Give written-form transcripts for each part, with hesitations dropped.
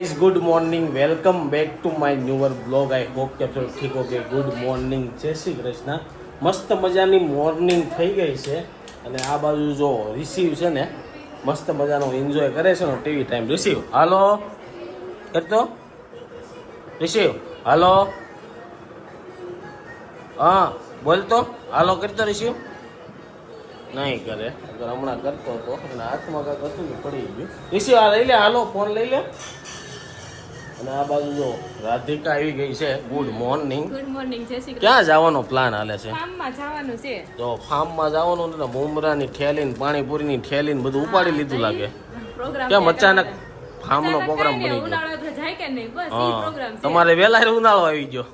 Good morning welcome back to my newer blog I hope કે તમે ઠીક હો કે ગુડ મોર્નિંગ જય શ્રી કૃષ્ણ મસ્ત મજાની મોર્નિંગ થઈ ગઈ છે અને આ બાજુ જો રિસીવ છે ને મસ્ત મજાનો એન્જોય કરે છે ને ટીવી ટાઈમ રિસીવ હાલો કરતો રિસીવ હાલો હા બોલતો હાલો કરતો રિસીવ નહીં કરે અગર હમણાં કરતો હતો અને હાથમાં કાંઈક હતું ને પડી ગયું રિસીવ આ લઈ લે હાલો ફોન લઈ લે અને આ બાજુ જો રાધિકા આવી ગઈ છે ગુડ મોર્નિંગ ક્યાં જવાનો પ્લાન હાલે છે ફાર્મમાં જવાનું છે તો ફાર્મમાં જવાનું ને મુમરાની થેલી ને પાણીપુરીની થેલી ને બધું ઉપાડી લીધું લાગે કેમ અચાનક ફાર્મનો પ્રોગ્રામ બની ગયો ઉનાળો તો જાય કે નહીં બસ ઈ પ્રોગ્રામ છે તમારે વેલા ઉનાળો આવી ગયો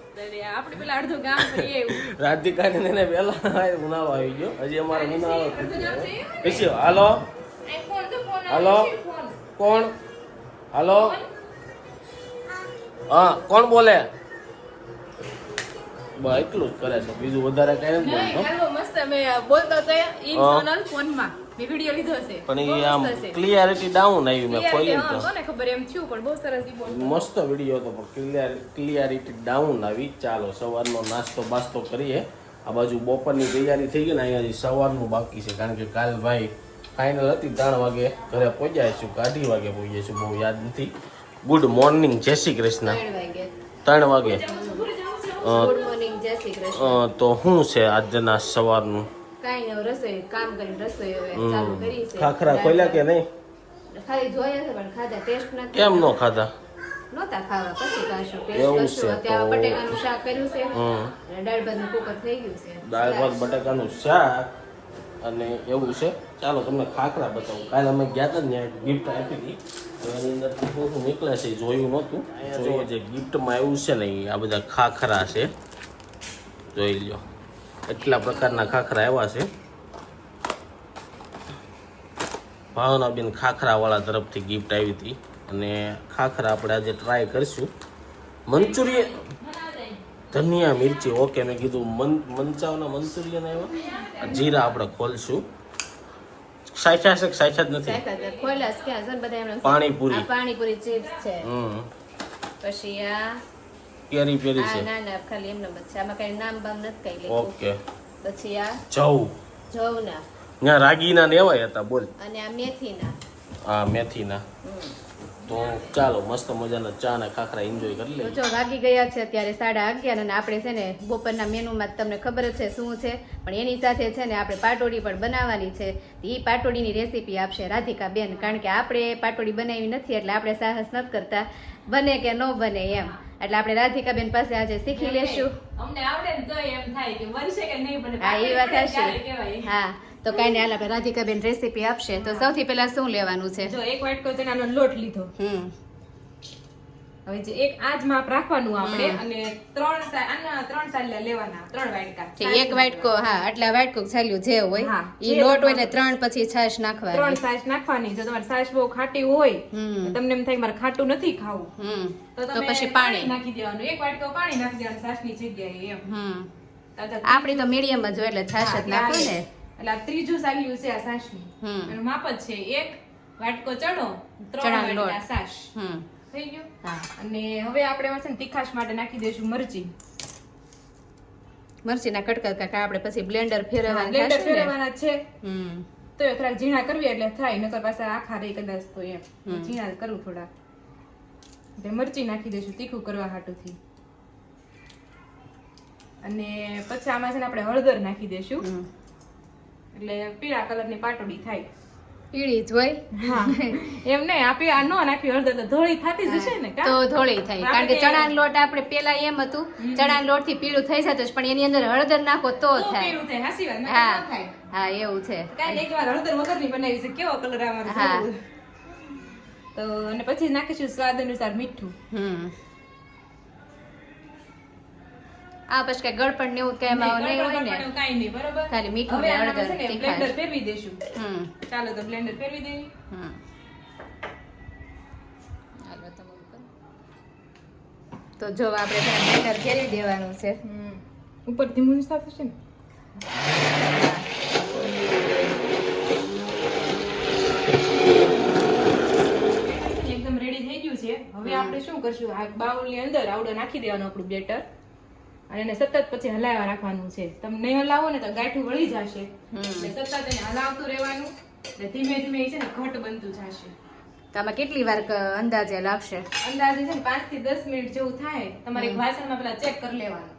આપણે પેલા અડધો ગામ ફરીએ એવું રાધિકા ને એને વેલા ઉનાળો આવી ગયો હજી અમારે ઉનાળો પછી હાલો હાલો કોણ હાલો હા કોણ બોલે બસ એટલું જ કરે છે બીજું વધારે કઈ નથી બોલતો હેલો મસ્ત મે બોલતો તો ઇન્સ્ટોનલ ફોનમાં મે વિડિયો લીધો છે પણ એ આમ ક્લિયરિટી ડાઉન આવી મેં ખોલ્યું તો કોને ખબર એમ થયું પણ બહુ સરસ ઈ બોલ મસ્ત વિડિયો હતો પણ ક્લિયરિટી ડાઉન આવી ચાલો સવારનો નાસ્તો બાસ્તો કરીએ આ બાજુ બપોરની તૈયારી થઈ ગઈ ને અહીંયા સવારનું બાકી છે કારણ કે કાલ ભાઈ ફાઇનલ હતી 3 વાગે ઘરે પહોંચ્યા છું 2:30 વાગે પહોંચ્યા છું બહુ યાદ નથી ગુડ મોર્નિંગ જય શ્રી કૃષ્ણ 3 વાગે ગુડ મોર્નિંગ જય શ્રી કૃષ્ણ તો શું છે આજના સવારનું કાઈ ન રસોઈ કામ કરીને રસોઈ હવે ચાલુ કરી છે ખાખરા ખોલ્યા કે નહીં ખાલી જોયા છે પણ ખાધા ટેસ્ટ નથી કેમ નો ખાધા નહોતા ખાવા પછી કાશું એવું ટેસ્ટ છે કરશું તો- ત્યાં બટેકાનું શાક કર્યું છે અને દાળ ભાતનું કુકર થઈ ગયું છે દાળ ભાત બટાકાનું શાક અને એવું છે ચાલો તમને ખાખરા બતાવું કાલે અમે ગયા હતા ને ગિફ્ટ આપી હતી તો એની અંદર શું નીકળે છે એ જોયું નહોતું અહીંયા જે ગિફ્ટમાં આવ્યું છે ને એ આ બધા ખાખરા છે જોઈ લો એટલા પ્રકારના ખાખરા આવ્યા છે ભાવનાબેન ખાખરાવાળા તરફથી ગિફ્ટ આવી હતી અને ખાખરા આપણે આજે ટ્રાય કરીશું મંચુરિયન ધનિયા મિર્ચી ઓકે મેં કીધું મંચાવના મંચુરિયન આવ્યા જીરા આપણે ખોલશું સાચા છે કે સાચા જ નથી ખોલ્યા છે ક્યાં છે ને બધા એમણે પાણીપુરી આ પાણીપુરી ચિપ્સ છે પછી આ પેરી પેરી આ છે ના ના ખાલી એમને બસ છે આમાં કઈ નામ બામ નથી કઈ લખ્યું ઓકે પછી આ જવ જવના ત્યાં રાગીના ને એવાય હતા બોલ અને આ મેથીના હા મેથીના તો ચાલો મસ્ત મજાના ચા ને ખાખરા એન્જોય કરી તો લઈએ જો વાગી ગયા છે અત્યારે 11:30 અને આપણે છે ને બપોરના મેનુમાં તમને ખબર જ છે શું છે પણ એની સાથે છે ને આપણે પાટોડી પણ બનાવવાની છે એ પાટોડીની રેસીપી આપશે રાધિકા બેન કારણ કે આપણે પાટોડી બનાવી નથી એટલે આપણે સાહસ નથી કરતા બને કે ન બને એમ એટલે આપણે રાધિકા બેન પાસે આજે શીખી લેશું અમને આવડે ને તો એમ થાય કે બનશે કે નહીં બને હા એ વાત ત્યારે હશે કહેવાય. હા તો કઈ નહીં હાલ આપણે રાધિકા બેન રેસીપી આપશે તો સૌથી પહેલા શું લેવાનું છે જો એક વાટકો ચણાનો લોટ લીધો હવે જે એક આ જ માપ રાખવાનું આપણે અને ત્રણ સાલ્યા લેવાના 3 વાટકા ઠીક, એક વાટકો હા આટલા વાટકો ચાલ્યું જે હોય હા, ઈ જે લોટ હોય ને તમારું- 3 પછી છાશ 3 નાખવાની છાશ નાખવાની જો તમારી છાશ બહુ ખાટી હોય હમ. તમને એમ થાય મારે ખાટું નથી ખાવું તો તમે પછી પાણી નાખી દેવાનું એક વાટકો પાણી નાખી દેવાનું છાશની જગ્યાએ એમ તાતા આપણી તો મીડિયમ જ હોય એટલે છાશ જ નાખો ને એટલે આ ત્રીજું સાલ્યું છે આ છાશનું હમ. એનું માપ જ છે એક વાટકો ચણો 3 ચણાનો લોટ. વાટકા છાશ હમ થઈ ગયું હા અને હવે આપણે એમાં છે ને તીખાશ માટે નાખી દઈશું મરચી મરચીના કટકા કાકા આપણે પછી બ્લેન્ડર ફેરવવાનું બ્લેન્ડર થશે ને ફેરવવાના છે હમ તો એ થોડાક ઝીણા કરવી એટલે થાય નકર પાછા આખા રહી કદાચ તો એમ ઝીણા કરું થોડા એટલે મરચી નાખી દઈશું તીખું કરવા હાટુથી અને પછી આમાં છે ને આપણે હળદર નાખી દઈશું હમ. એટલે પીળા કલરની પાટોડી થાય પીળી જ હોય એમ નહીં આપી આ નો નાખી હળદર તો ધોળી થતી જ હશે ને તો ધોળી થાય કારણ કે ચણાનો લોટ આપણે પેલા એમ હતું ચણાનો લોટ થી પીળું થઈ જતું છે, પણ એની અંદર હળદર નાખો તો થાય પીળું થાય હાસી વાત હા નકર ન થાય હા એવું છે કાંઈ એક વાર હળદર વગરની બનાવી છે કેવો કલર આવવાનો છે હા. તો અને પછી નાખીશું સ્વાદ અનુસાર મીઠું હમ આ પછી કઈ ગળપણ ને એવું કઈ એમાં નહીં હોય ને ગળપણ કાંઈ નહીં બરોબર ખાલી મીઠું હવે ને આમાં હળદર છે ને તીખાશ. બ્લેન્ડર ફેરવી દેશું હમ ચાલો તો બ્લેન્ડર ફેરવી દેવી હમ હાલો તમે કરો. તો જો આપણે બ્લેન્ડર ફેરવી દેવાનું છે ઉપરથી મૂંઝતા થશે ને એકદમ રેડી થઈ ગયું છે હવે આપણે શું કરશું, આ બાઉલની અંદર આવડો નાખી દેવાનું આપણું બેટર અને એને સતત પછી હલાવવા રાખવાનું છે. તમે નહીં હલાવો ને તો ગાંઠું વળી જશે, એટલે સતત એને હલાવતું રહેવાનું. એટલે ધીમે ધીમે એ છે ને ઘટ બનતું જશે. તો આમાં કેટલી વાર અંદાજે લાગશે? અંદાજે છે ને 5 થી 10 મિનિટ જેવું થાય. તમારે એક વાસણમાં પેલા ચેક કરી લેવાનું.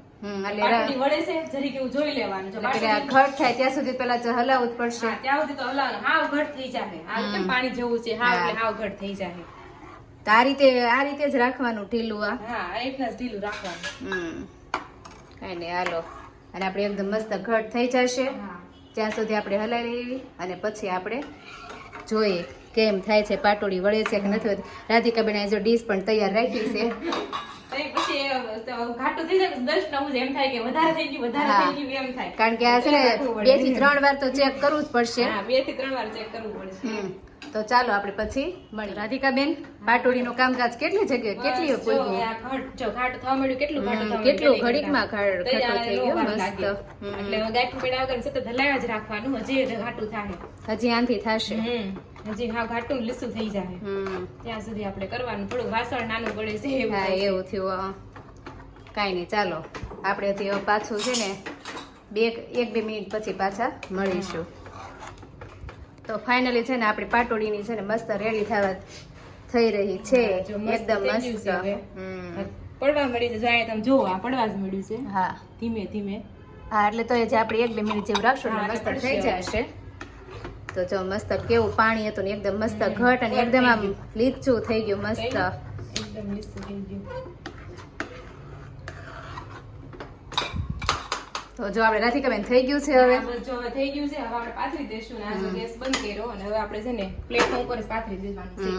એટલે પાટોડી વળે છે જરીક એવું જોઈ લેવાનું. જો ઘટ થાય ત્યાં સુધી પેલા હલાવવું જ પડશે. હા, ત્યાં સુધી તો હલાવવાનું. હાવ ઘટ થઈ જાય. આ કેમ પાણી જેવું છે, હાવ એટલે હાવ ઘટ થઈ જાય. તો આ રીતે જ રાખવાનું ઢીલું. હા, આ રીતના જ ઢીલું રાખવાનું. કઈ નહીં, હાલો. અને આપણે એકદમ મસ્ત ઘટ થઈ જશે હા, ત્યાં સુધી આપણે હલાવી લેવી અને પછી આપણે જોઈએ કેમ થાય છે, પાટોડી વળે છે કે નથી. રાધિકા બેન જો ડીશ પણ તૈયાર રાખી છે. પછી ઘાટું થઈ જાય, 10 નવું એમ થાય કે વધારે થઈ ગયું એમ થાય. કારણ કે આ છે ને 2 થી 3 વાર તો ચેક કરવું જ પડશે. હા, 2 થી 3 વાર ચેક કરવું પડશે. તો ચાલો આપણે પછી મળી. રાધિકા બેન, પાટોડીનું કામકાજ કેટલી જગ્યાએ કેટલી જો આ ઘટ જો ઘાટું થવા મળ્યું, કેટલું ઘાટું થવા કેટલું મળ્યું, ઘડીકમાં ઘાટું થઈ ગયું મસ્ત. એટલે હવે ગાંઠું પેડા વગર સતત હલાવ્યા જ રાખવાનું. હજી ઘાટું થાય, હજી આનથી થશે. હજી હા ઘાટું લીસું થઈ જાય ત્યાં સુધી આપણે કરવાનું. થોડું વાસણ નાનું પડે છે એવું. હા, એવું થયું. કાંઈ નહીં, ચાલો આપણે હજી હવે પાછું છે ને 1-2 મિનિટ પછી પાછા મળીશું. તો ફાઇનલી છે ને આપણી પાટોડીની છે ને મસ્ત રેડી થવા થઈ રહી છે. એકદમ મસ્ત. પડવા મળી છે. જાય તમે જોવો, આ પડવા જ મળ્યું છે. હા, ધીમે ધીમે. હા, એટલે તો હજી આપણે 1-2 મિનિટ જેવું રાખશું એટલે મસ્ત થઈ જશે. તો જો મસ્ત કેવું પાણી હતું ને એકદમ મસ્ત ઘટ અને એકદમ આમ લીચું થઈ ગયું મસ્ત. એકદમ લીસું થઈ ગયું. તો જો આપણે રાધિકાબેન થઈ ગયું છે હવે. બસ જો હવે થઈ ગયું છે. હવે આપણે પાથરી દેશું ને આ જો ગેસ બંધ કર્યો અને હવે આપણે છે ને પ્લેટફોર્મ ઉપર જ પાથરી દેવાનું છે.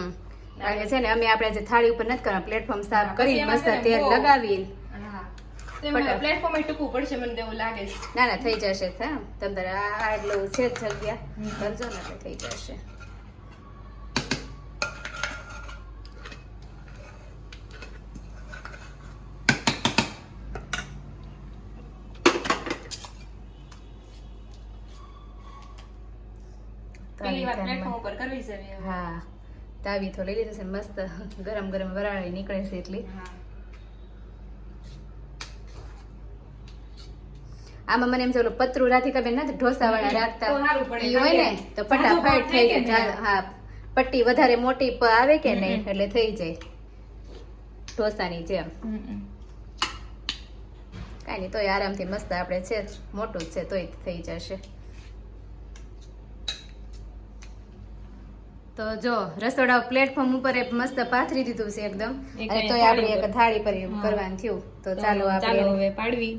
કારણ કે છે ને અમે આપણે જે થાળી ઉપર નથી કરવાનું, પ્લેટફોર્મ સાફ કરી મસ્ત તેલ લગાવી. હા, તો એમાં પ્લેટફોર્મ એ ટૂંકું પડશે મને તો એવું લાગે છે. ના ના, થઈ જશે. તમ તારે આ એટલું છે જ જગ્યા, કરજો ને એટલે થઈ જશે. પેલી વાર પ્લેટફોર્મ ઉપર કરવી છે હવે. હા, તાવી તો લઈ લીધી છે મસ્ત, ગરમ ગરમ વરાળી નીકળે છે એટલી. આમાં મને એમ છે ઓલું પતરું રાધિકાબેન નથી ઢોસા વાળા રાખતા, તો સારું પડે. ઈ હોય ને તો ફટાફટ થઈ જાય. હા, પટ્ટી વધારે મોટી આવે કે નહીં એટલે થઈ જાય ઢોસાની જેમ. કાંઈ નહીં, તોય આરામથી મસ્ત આપણે છે મોટું જ છે તોય થઈ જશે. તો જો રસોડા પ્લેટફોર્મ ઉપર મસ્ત પાથરી દીધું છે એકદમ, અને તોય આપણે એક થાળી પર કરવાનું થયું. તો ચાલો આપણે હવે પાડવી.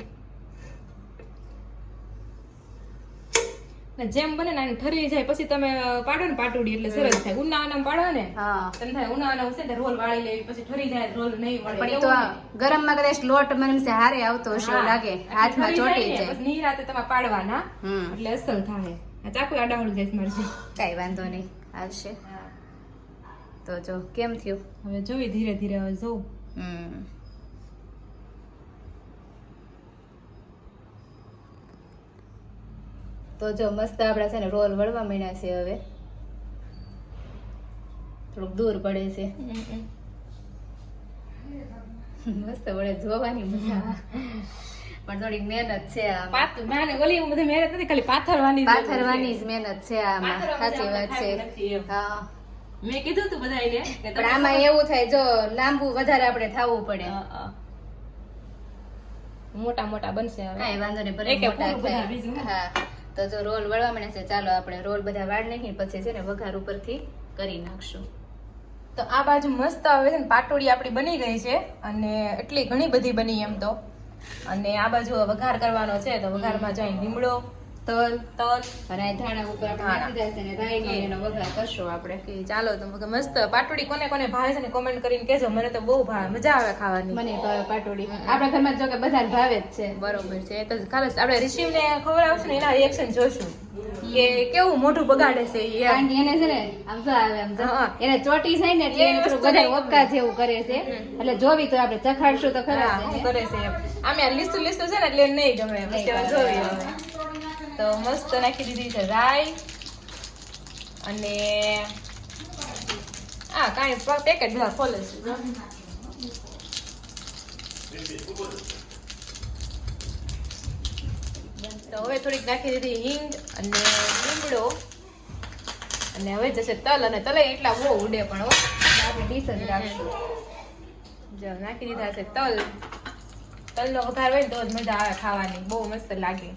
જેમ બને ને ઠરી જાય પછી તમે પાડો ને પાટોડી એટલે સરસ થાય. ઉનાળામાં પાડો ને તમે થાય ઉનાળામાં છે ને રોલ વાળી લેવી, પછી ઠરી જાય રોલ નહીં વળે. પણ એ તો ગરમ માં કદાચ લોટ મને હારે આવતો હશે એવું લાગે, હાથમાં ચોટી જાય. નિરાતે તમે પાડવાના એટલે અસલ થાય. આ ચાકુ આડાવડું જાય મરજી. કઈ વાંધો નહીં, આવશે. તો જો કેમ થયું હવે જોઈ ધીરે ધીરે હવે જોઉં. તો જો મસ્ત આપડા છે ને રોલ વળવા માંડ્યા છે. હવે થોડુંક દૂર પડે છે, મસ્ત વળે, જોવાની મજા આવે. પણ થોડીક મહેનત છે મહેનત નથી, ખાલી પાથરવાની જ મહેનત છે આમાં. સાચી વાત છે. હા, મેં કીધું તું બધાને પણ આમાં એવું થાય જો લાંબુ વધારે આપણે થવું પડે. મોટા મોટા બનશે. કાંઈ વાંધો નહીં, ભલે મોટા થાય. હા, તો જો રોલ વળવા માંડ્યા છે. ચાલો આપણે રોલ બધા વાળ નાખીને પછી છે ને વઘાર ઉપરથી કરી નાખશું. તો આ બાજુ મસ્ત હવે છે ને પાટોડી આપણી બની ગઈ છે, અને એટલી ઘણી બધી બની એમ તો. અને આ બાજુ વઘાર કરવાનો છે, તો વઘારમાં જાય લીમડો, તલ અને ધાણા ઉપર આપણે નાખી દેશે ને રાઈ એનો વઘાર કરશું આપણે. કે ચાલો તો મસ્ત પાટોડી કોને કોને ભાવે છે ને કોમેન્ટ કરીને કહેજો. મને તો બહુ ભાવે, મજા આવે ખાવાની. મને ભાવે પાટોડી. આપણા ઘરમાં જો કે બધાને ભાવે જ છે. બરોબર છે. તો ખાસ આપણે રિસીવને ખબર આવશે ને એના રિએક્શન જોશું કે કેવું મોઢું બગાડે છે એ. કારણ કે એને છે ને આમ જો આવે આમ જો એને ચોટી જાય ને એટલે એને થોડું વધારે ઓપકા જેવું કરે છે. એટલે જોવી તો આપણે ચખાડશું તો ખરા શું કરે છે એમ. આમે આ લીસું લીસું છે ને એટલે નહીં ગમે. જોવી હવે તો મસ્ત નાખી દીધી છે રાઈ, અને આ કાંઈ પેકેટ બધા ખોલે છે. તો હવે થોડીક નાખી દીધી હિંગ અને લીમડો અને હવે જશે તલ અને તલે એટલા બહુ ઉડે પણ હો આપણે ડીશ જ રાખશું જો નાખી દીધા છે તલનો વઘાર હોય ને તો જ મજા આવે ખાવાની બહુ મસ્ત લાગે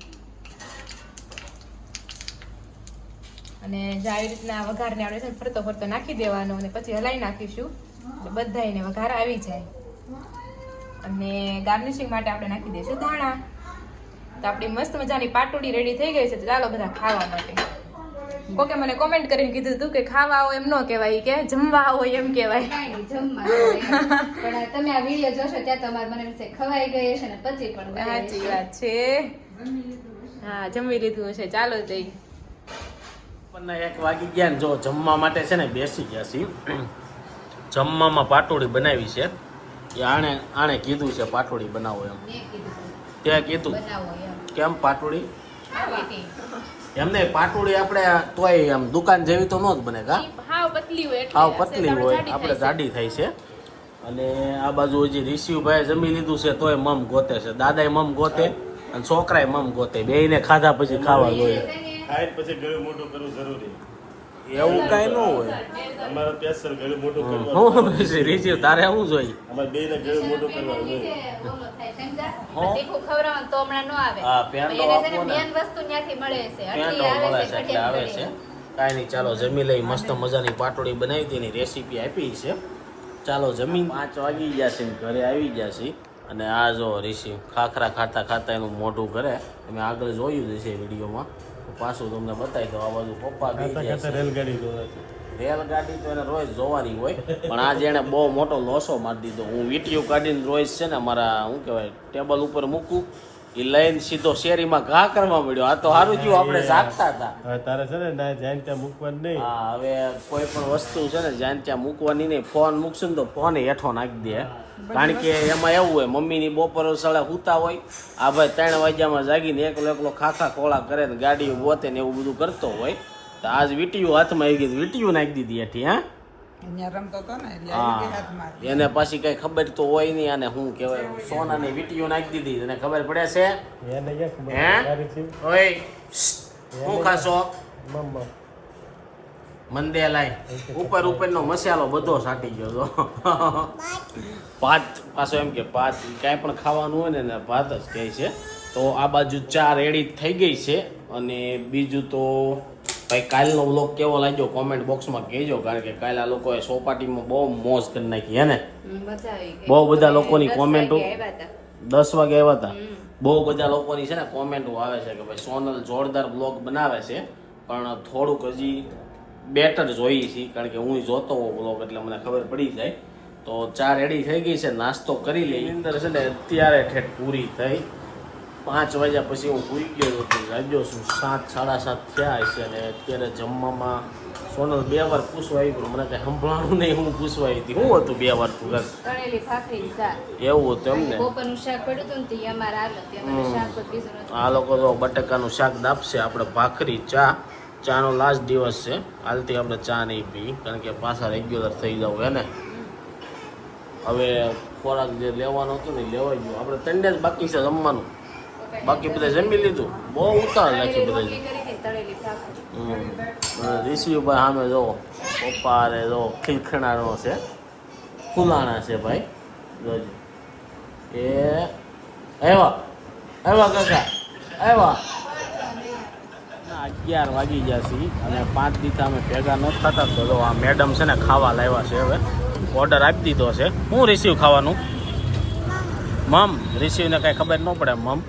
અને જે આવી રીતના વઘારને આપણે છે ને ફરતો ફરતો નાખી દેવાનો અને પછી હલાવી નાખીશું એટલે બધાયને વઘાર આવી જાય અને ગાર્નિશિંગ માટે આપણે નાખી દઈશું ધાણા તો આપણી મસ્ત મજાની પાટોડી રેડી થઈ ગઈ છે તો ચાલો બધા ખાવા માટે કોકે મને કોમેન્ટ કરીને કીધું હતું કે ખાવા આવો એમ ન કહેવાય કે જમવા આવો એમ કહેવાય કાંઈ નહીં, જમવા આવે. પણ તમે આ વિડીયો જોશો ત્યાં તમારે મને વિશે ખવાઈ ગઈ હશે ને પછી પણ ગઈ સાચી હશે. વાત છે હા જમી લીધું છે ચાલો જઈ આપણને 1 વાગી ગયા ને જો જમવા માટે છે ને બેસી ગયા છીએ જમવામાં પાટોડી બનાવી છે એ આણે કીધું છે પાટોડી બનાવો એમ મેં કીધું ત્યાં કીધું બનાવો એમ. કેમ પાટોડી આવેટી. એમને પાટોડી આપણે તોય એમ દુકાન જેવી તો ન જ બને કા હાવ પતલી હોય એટલે હાવ પતલી આપણે હોય જાડી આપણે થાય જાડી થાય છે અને આ બાજુ હજી રિશિવભાઈ જમી લીધું છે તોય મમ ગોતે છે દાદાએ મમ ગોતે અને છોકરાએ મમ ગોતે બેયને ખાધા પછી ખાવા જોઈએ ખાઈ પછી ગળું મોટું કરવું જરૂરી એવું કાંઈ ન હોય અમારે સ્પેશિયલ ગળું મોટું કરવું હું રિશિવ તારે શું જોઈએ અમારે બેયને ગળું મોટું કરવાનું હોય ઓલો થાય, સમજ્યા? હો. તીખું ખવડાવવાનું તો હમણાં ન આવે. હા, પેંડો પણ એને છે ને આપો ને. main વસ્તુ ત્યાંથી મળે છે. પેંડો આટલી આવે મળે છે, છે એટલે આવે છે કાંઈ નહીં ચાલો જમી લઈ મસ્ત મજાની પાટોડી બનાવી હતી એની રેસીપી આપી છે ચાલો જમી 5 વાગી ગયા છે ને ઘરે આવી ગયા છે અને આ જો રિશિવ ખાખરા ખાતા ખાતા એનું મોઢું કરે તમે આગળ જોયું જ હશે વિડીયોમાં પાછું તમને બતાવી દો આ બાજુ પપ્પા ગઈ ગયા છે રેલગાડી દોરે છે રેલગાડી તો એને રોજ જોવાની હોય પણ આજે એને બહુ મોટો લોસો મારી દીધો હું વીટીયું કાઢીને રોજ છે ને મારા શું કહેવાય ટેબલ ઉપર મૂકું એ લઈને સીધો શેરીમાં ઘા કરવા મળ્યો આ તો સારું થયું આપણે જાગતા હતા હવે તારે છે ને ના જાઈને ત્યાં મૂકવાનું નહીં હા હવે કોઈ પણ વસ્તુ છે ને જ્યાં ત્યાં મૂકવાની નહીં ફોન મૂકશું ને તો ફોન હેઠો નાખી દે કારણ કે એમાં એવું હોય મમ્મીની બપોર સાળે સૂતા હોય આ ભાઈ 3 વાગ્યામાં જાગીને એકલો ખાખા ખોળા કરે ને ગાડીઓ ગોતે ને એવું બધું કરતો હોય તો આજ વીટીયું હાથમાં આવી ગઈ વીટીયું નાખી દીધી હેઠી હા હા એને પાછી કઈ ખબર તો હોય નહીં અને શું કહેવાય સોનાની વીટીયું નાખી દીધી એને ખબર પડે છે એને ક્યાં હે તારી છે ઓય શું ખાશો મમ્મા મંદે લાય ઉપરનો મસાલો બધો સાટી ગયો તો ભાત પાછો એમ કે ભાત કાંઈ પણ ખાવાનું હોય ને ભાત જ કહે છે તો આ બાજુ ચા રેડી થઈ ગઈ છે અને બીજું તો ભાઈ કાલનો વ્લોગ કેવો લાગ્યો કોમેન્ટ બોક્સમાં કહેજો કારણ કે કાલે આ લોકોએ સોપાટીમાં બહુ મોજ કરી નાખી હે ને મજા આવી ગઈ. બહુ બધા લોકોની 10 કોમેન્ટો વાગે આવ્યા હતા. 10 વાગે આવ્યા હતા બહુ બધા લોકોની છે ને કોમેન્ટો આવે છે કે ભાઈ સોનલ જોરદાર બ્લોગ બનાવે છે પણ થોડુંક હજી બેટર જોઈએ છીએ કારણ કે હું જોતો હોઉં બ્લોગ એટલે મને ખબર પડી જાય તો ચા રેડી થઈ ગઈ છે નાસ્તો કરી લઈ અંદર છે ને અત્યારે ઠેઠ પૂરી થઈ 5 વાગ્યા પછી હું પૂરી ગયો હતો રાખ્યો છું 7 સાડા 7 થયા હશે અને અત્યારે જમવામાં સોનલ 2 વાર પૂછવા આવી પણ મને કઈ સંભળાણું નહીં હું પૂછવા આવી હતી શું હતું 2 વાર તું ઘર તળેલી ભાખરી શાક. એવું હતું એમને બપોરનું શાક પડ્યું હતું ને તે અમારે હાલ હતી. અમારે શાક જ બીજું નહોતું. આ લોકો તો બટાકાનું શાક દાપશે આપણે ભાખરી ચાનો લાસ્ટ દિવસ છે હાલથી આપણે ચા નહીં પી કારણ કે પાછા રેગ્યુલર થઈ જવું હે ને હવે ખોરાક જે લેવાનો હતો ને લેવાઈ ગયો આપણે 3 જ બાકી છે જમવાનું બાકી બધા જમી લીધું બહુ ઉતાર નાખી બધા રોટલી કરી હતી, તળેલી ભાખરી. ઋષિભાઈ સામે જો પપ્પા અરે જો ખીલખણાનો છે ફૂલાણા છે ભાઈ જોજો એ આવ્યા કાકા આવ્યા 11 વાગી ગયા છે અને 5 દિવસ અમે ભેગા ન થતા તો આ મેડમ છે ને ખાવા લાવ્યા છે હવે ઓર્ડર આપી દીધો છે હું રિસીવ ખાવાનું મમ રિસીવને કાંઈ ખબર ન પડે મમ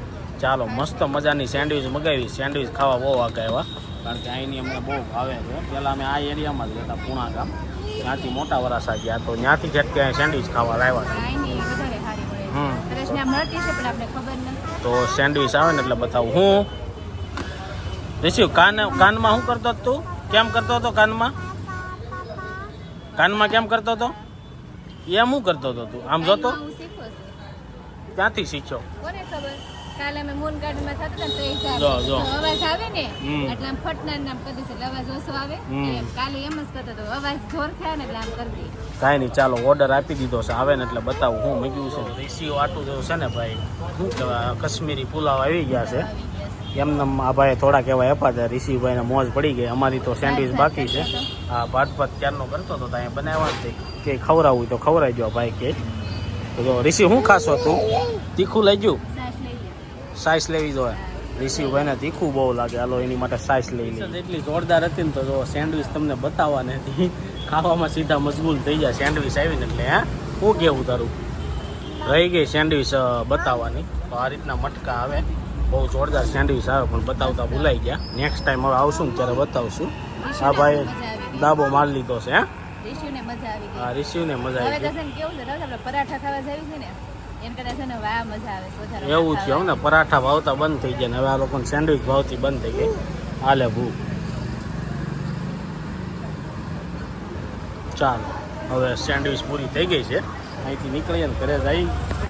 ચાલો મસ્ત મજાની સેન્ડવિચ મગાવી સેન્ડવિચ ખાવા બહુ આવ્યા કારણ કે અહીંની અમને બહુ ભાવે છે પહેલાં અમે આ એરિયામાં જ રહેતા પૂણા ગામ ત્યાંથી મોટા વરાસા ગયા તો ત્યાંથી જ કે સેન્ડવિચ ખાવા લાવ્યા છે અહીંની વધારે સારી મળે છે. તરસને આ મળતી છે પણ આપણે ખબર નથી. તો સેન્ડવિચ આવે ને એટલે બતાવું હું રિસીવ કાનમાં શું કરતો હતો તું કેમ કરતો હતો કાનમાં કેમ કરતો હતો એમ શું કરતો હતો તું આમ જોતો હું શીખું છું. ત્યાંથી શીખ્યો કોને ખબર? કાલે અમે મૂન ગાર્ડનમાં થતા હતા ને તો એ હિસાબે. જો, જો. તો અવાજ આવે ને હમ. એટલે આમ ફટનાર નામ કરી દઈશું એટલે અવાજ ઓછો આવે હમ. એમ કાલે એમ જ કરતો હતો અવાજ જોર થાય ને એટલે આમ કરી દઈએ. કાંઈ નહીં, ચાલો ઓર્ડર આપી દીધો છે, આવે ને એટલે બતાવું હું મૂક્યું છે. રીસી વાટું જો છે ને ભાઈ, શું કહેવાય, કશ્મીરી પુલાવ આવી ગયા છે. આવી ગયા છે. એમને આ ભાઈ થોડાક એવા આપ્યા હતા, ઋષિભાઈને મોજ પડી ગઈ. અમારી તો સેન્ડવિચ બાકી છે. હા, ભાત ક્યારનો કરતો હતો તો અહીંયા બનાવવા જ કે ખવડાવવું તો ખવડાવી દો ભાઈ કે. તો જો ઋષિ શું ખાશો તું? તીખું લઈ ગયું? સાસ લઈ લે. સાઈસ લેવી જોઈએ. ઋષિભાઈને તીખું બહુ લાગે, હાલો એની માટે સાઈસ લઈ લે. એટલી જોરદાર હતી ને તો જો સેન્ડવિચ તમને બતાવવાની હતી, ખાવામાં સીધા મશગુલ થઈ જાય સેન્ડવિચ આવીને એટલે. હા, શું કેવું તારું? રહી ગઈ સેન્ડવિચ બતાવવાની. તો આ રીતના મટકા આવે, બહુ જોરદાર સેન્ડવિચ આવે પણ બતાવતા ભૂલાઈ ગયા. નેક્સ્ટ ટાઈમ હવે આવશું ને ત્યારે બતાવશું. આ ભાઈ દાબો મારી લીધો છે. હા, રિશિવને મજા આવી ગઈ. હા, રિસીવને મજા હવે આવી તો છે ને કેવું છે રાવ આપણે પરાઠા ખાવા જાવી છે ને એમ કદાચ છે ને વાહ મજા આવે સોજારો ગઈ. એવું થયું ને, પરાઠા ભાવતા બંધ થઈ ગયા ને હવે આ લોકોને સેન્ડવિચ ભાવતી બંધ થઈ ગઈ. હાલે ભૂ. ચાલો હવે સેન્ડવિચ પૂરી થઈ ગઈ છે, અહીંથી નીકળીએ ને ઘરે જઈ